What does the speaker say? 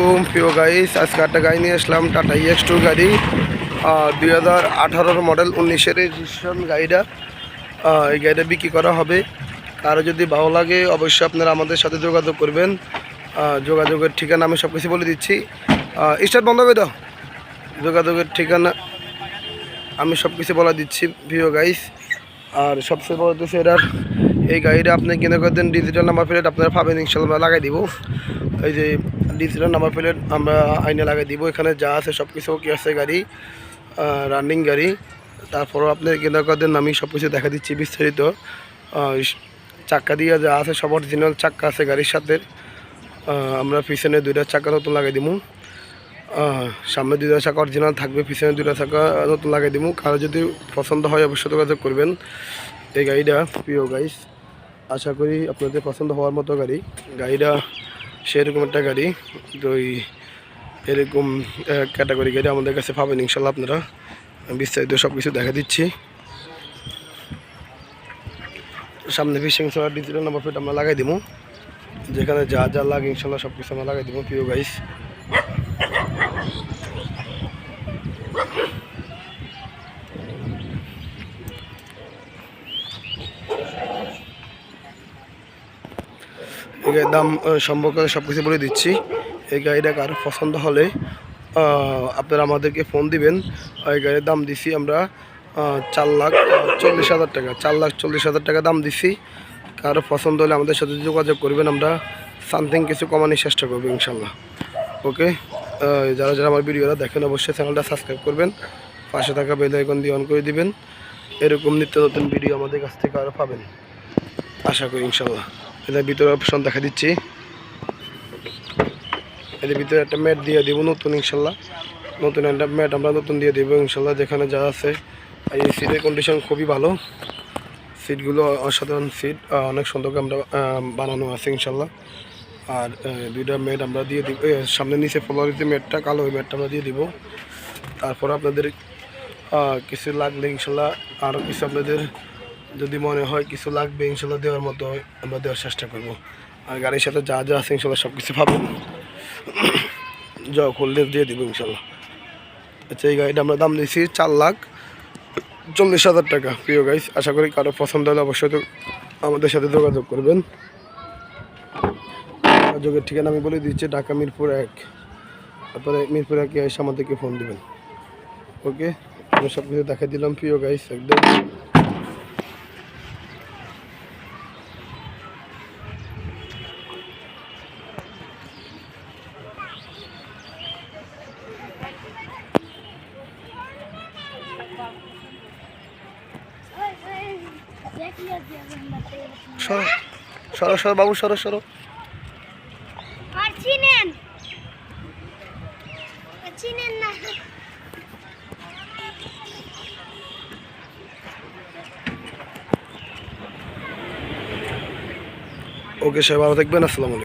আলাইকুম প্রিয় গাইস, আজকে একটা গাড়ি নিয়ে আসলাম, টাটা EX2 গাড়ি 2018 মডেল 19-এর রেজিস্ট্রেশন গাড়িটা। এই গাড়িটা বিক্রি করা হবে। কারো যদি ভালো লাগে অবশ্যই আপনারা আমাদের সাথে যোগাযোগ করবেন। যোগাযোগের ঠিকানা আমি সব কিছু বলে দিচ্ছি। স্টার্ট বন্ধ করে দাও। যোগাযোগের ঠিকানা আমি সব কিছু বলে দিচ্ছি প্রিয় গাইস। আর সবচেয়ে বড় হচ্ছে এটার এই গাড়িটা আপনি কিনে করতেন ডিজিটাল নাম্বার প্লেট আপনারা পাবেন, ইনশাল্লাহ লাগাই দিব। এই যে ডিজিটাল নাম্বার প্লেট আমরা আইনে লাগাই দিব। এখানে যা আছে সব কিছু কি আছে, গাড়ি রানিং গাড়ি। তারপরও আপনি কিনে করতেন আমি সব কিছু দেখা দিচ্ছি বিস্তারিত। চাক্কা দিয়ে যা আছে সব অরিজিনাল চাক্কা আছে গাড়ির সাথে। আমরা পিছনে 2টা চাক্কা নতুন লাগাই দিব। সামনে 2টা চাকা অরিজিনাল থাকবে, পিছনে 2টা চাকা নতুন লাগাই দিব। কারো যদি পছন্দ হয় অবশ্যই যোগাযোগ করবেন। এই গাড়িটা প্রিয় গাইস, আশা করি আপনাদের পছন্দ হওয়ার মতো গাড়ি। গাড়িটা সেরকম একটা গাড়ি, তো এরকম ক্যাটাগরি গাড়ি আমাদের কাছে পাবেন ইনশাল্লাহ। আপনারা বিস্তারিত সব কিছু দেখা দিচ্ছি। সামনে fishing solar digital number plate আমরা লাগাই দিব। যেখানে যা যা লাগে ইনশাল্লাহ সব কিছু আমরা লাগাই দিব প্রিয় গাইস। এই গাড়ির দাম সম্পর্কে সব কিছু বলে দিচ্ছি। এই গাড়িটা কারো পছন্দ হলে আপনারা আমাদেরকে ফোন দিবেন। এই গাড়ির দাম দিছি আমরা 4,40,000 টাকা, 4,40,000 টাকা দাম দিছি। কারো পছন্দ হলে আমাদের সাথে যোগাযোগ করবেন, আমরা সামথিং কিছু কমানোর চেষ্টা করবো ইনশাল্লাহ। ওকে, যারা যারা আমার ভিডিওটা দেখেন অবশ্যই চ্যানেলটা সাবস্ক্রাইব করবেন, পাশে থাকা বেল আইকন দিয়ে অন করে দিবেন। এরকম নিত্য নতুন ভিডিও আমাদের কাছ থেকে আরও পাবেন আশা করি ইনশাল্লাহ। এদের ভিতরে অপশন দেখা দিচ্ছি। এদের ভিতরে একটা ম্যাট দিয়ে দেবো নতুন ইনশাল্লাহ। নতুন একটা ম্যাট আমরা নতুন দিয়ে দেবো ইনশাল্লাহ। যেখানে যা আছে এই সিটের কন্ডিশন খুবই ভালো, সিটগুলো অসাধারণ সিট, অনেক সুন্দর আমরা বানানো আছে ইনশাল্লাহ। আর 2টা ম্যাট আমরা দিয়ে দিব। সামনে নিচে ফ্লোরে ম্যাটটা কালো, ওই ম্যাটটা আমরা দিয়ে দিব। তারপর আপনাদের কিছু লাগলে ইনশাল্লাহ আরও কিছু আপনাদের যদি মনে হয় কিছু লাগবে ইনশাল্লাহ দেওয়ার মতো আমরা দেওয়ার চেষ্টা করব। আর গাড়ির সাথে যা যা আছে ইনশাল্লাহ সব কিছু পাবেন, যা করলে দিয়ে দেবো ইনশাল্লাহ। আচ্ছা, এই গাড়িটা আমরা দাম দিয়েছি 4,40,000 টাকা প্রিয় গাইস। আশা করি কারো পছন্দ হলে অবশ্যই তো আমাদের সাথে যোগাযোগ করবেন। যোগাযোগের ঠিকানা আমি বলে দিচ্ছি, ঢাকা মিরপুর 1। তারপরে মিরপুর 1 এসে আমাদেরকে ফোন দেবেন। ওকে, আমি সব কিছু দেখা দিলাম প্রিয় গাইস একদম। সরো সরো বাবু, সরো সরো। ওকে, সবাই ভালো থাকবেন, আসসালামু আলাইকুম।